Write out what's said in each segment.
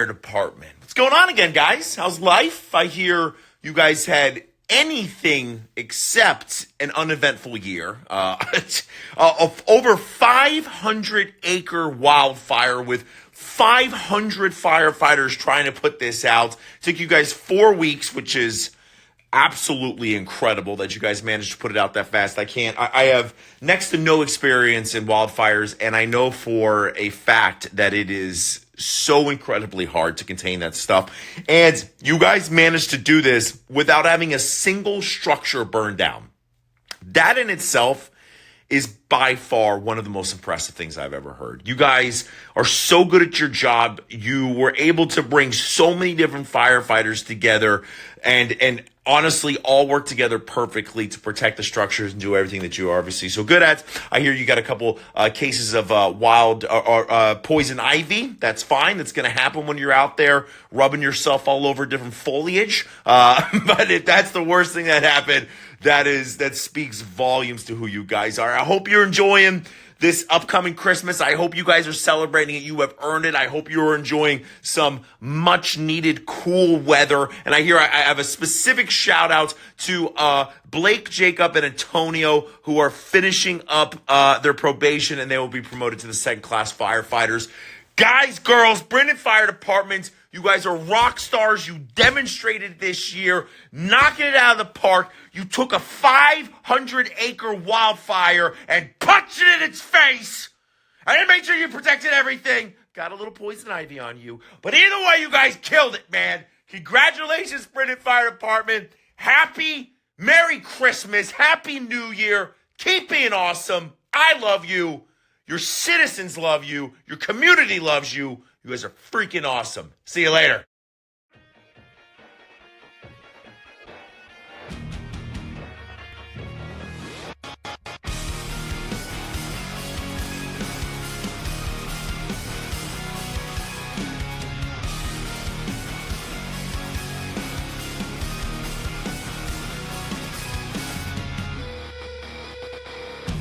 Department. What's going on again, guys? How's life? I hear you guys had anything except an uneventful year. Of over 500-acre wildfire with 500 firefighters trying to put this out. Took you guys 4 weeks, which is absolutely incredible that you guys managed to put it out that fast. I have next to no experience in wildfires, and I know for a fact that it is so incredibly hard to contain that stuff. And you guys managed to do this without having a single structure burned down. That in itself is by far one of the most impressive things I've ever heard. You guys are so good at your job. You were able to bring so many different firefighters together and honestly all work together perfectly to protect the structures and do everything that you are obviously so good at. I hear you got a couple cases of wild poison ivy. That's fine. That's going to happen when you're out there rubbing yourself all over different foliage. But if that's the worst thing that happened, that speaks volumes to who you guys are. I hope you're enjoying this upcoming Christmas. I hope you guys are celebrating it. You have earned it. I hope you are enjoying some much needed cool weather. And I have a specific shout out to Blake, Jacob, and Antonio, who are finishing up their probation, and they will be promoted to the second class firefighters. Guys, girls, Brinnon Fire Department, you guys are rock stars. You demonstrated this year, knocking it out of the park. You took a 500-acre wildfire and punched it in its face. And then made sure you protected everything. Got a little poison ivy on you. But either way, you guys killed it, man. Congratulations, Brinnon Fire Department. Happy Merry Christmas. Happy New Year. Keep being awesome. I love you. Your citizens love you. Your community loves you. You guys are freaking awesome. See you later.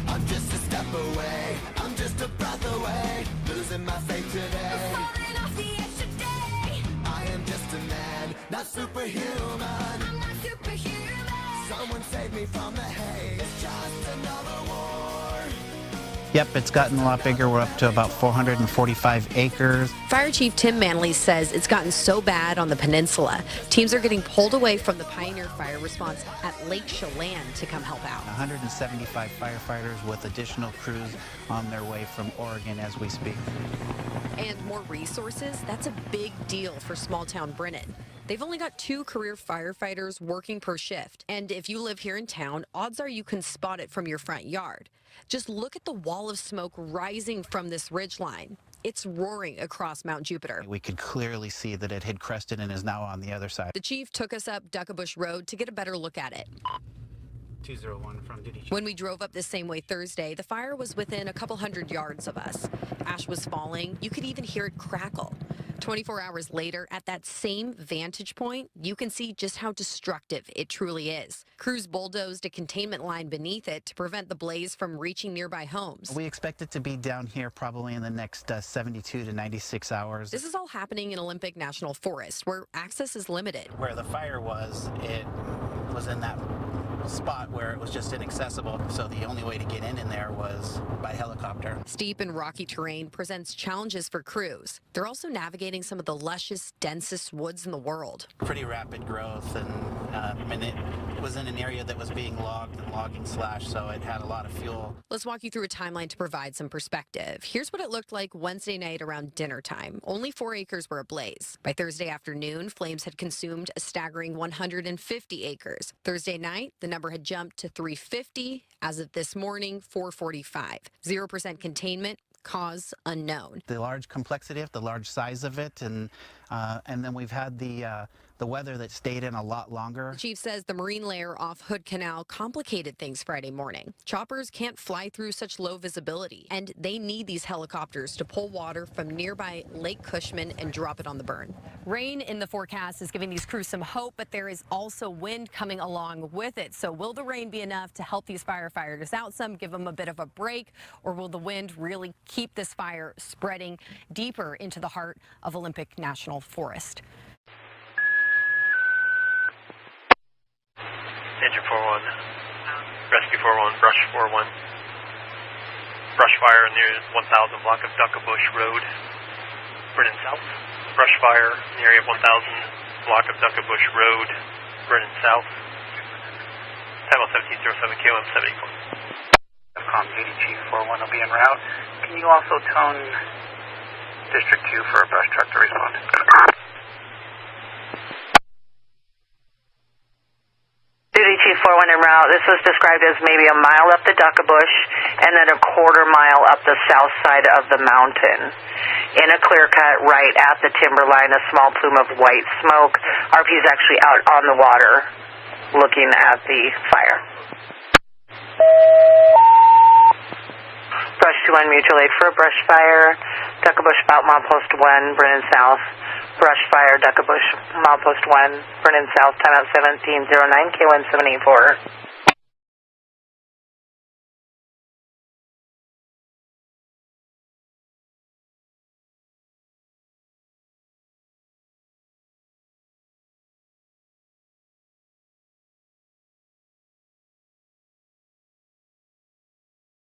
I'm just a step away, I'm just a breath away, losing my faith today. Falling off the edge today. I am just a man, not superhuman. I'm not superhuman. Someone save me from the haze. It's just another war. Yep, it's gotten a lot bigger. We're up to about 445 acres. Fire Chief Tim Manley says it's gotten so bad on the peninsula. Teams are getting pulled away from the Pioneer Fire response at Lake Chelan to come help out. 175 firefighters with additional crews on their way from Oregon as we speak. And more resources, that's a big deal for small town Brinnon. They've only got 2 career firefighters working per shift. And if you live here in town, odds are you can spot it from your front yard. Just look at the wall of smoke rising from this ridgeline. It's roaring across Mount Jupiter. We could clearly see that it had crested and is now on the other side. The chief took us up Duckabush Road to get a better look at it. 201 from duty. When we drove up the same way Thursday, the fire was within a couple hundred yards of us. Ash was falling. You could even hear it crackle. 24 hours later, at that same vantage point, you can see just how destructive it truly is. Crews bulldozed a containment line beneath it to prevent the blaze from reaching nearby homes. We expect it to be down here probably in the next 72 to 96 hours. This is all happening in Olympic National Forest, where access is limited. Where the fire was, it was in that spot where it was just inaccessible, so the only way to get in there was by helicopter. Steep and rocky terrain presents challenges for crews. They're also navigating some of the lushest, densest woods in the world. Pretty rapid growth, and it was in an area that was being logged and logging slashed, so it had a lot of fuel. Let's walk you through a timeline to provide some perspective. Here's what it looked like Wednesday night around dinner time. Only 4 acres were ablaze. By Thursday afternoon, flames had consumed a staggering 150 acres. Thursday night, the number had jumped to 350. As of this morning, 445. 0% containment, cause unknown. The large complexity of it, the large size of it, and then we've had the the weather that stayed in a lot longer. The chief says the marine layer off Hood Canal complicated things Friday morning. Choppers can't fly through such low visibility, and they need these helicopters to pull water from nearby Lake Cushman and drop it on the burn. Rain in the forecast is giving these crews some hope, but there is also wind coming along with it. So will the rain be enough to help these firefighters out some, give them a bit of a break, or will the wind really keep this fire spreading deeper into the heart of Olympic National Forest? Engine 4-1, Rescue 4-1, Brush 4-1. Brush fire near 1000 block of Duckabush Road, Brinnon South. Brush fire in the area of 1000 block of Duckabush Road, Brinnon South. Time 1707 KOM 74. Com Duty Chief 4-1 will be en route. Can you also tone District 2 for a brush truck to respond? Duty Chief 4-1 en route. This was described as maybe a mile up the Duckabush and then a quarter mile up the south side of the mountain. In a clear cut right at the timberline, a small plume of white smoke. RP is actually out on the water looking at the fire. Brush 2-1 mutual aid for a brush fire. Duckabush about milepost 1, Brinnon South. Brush fire, Duckabush milepost 1, Brinnon South. Time out 1709 K1784.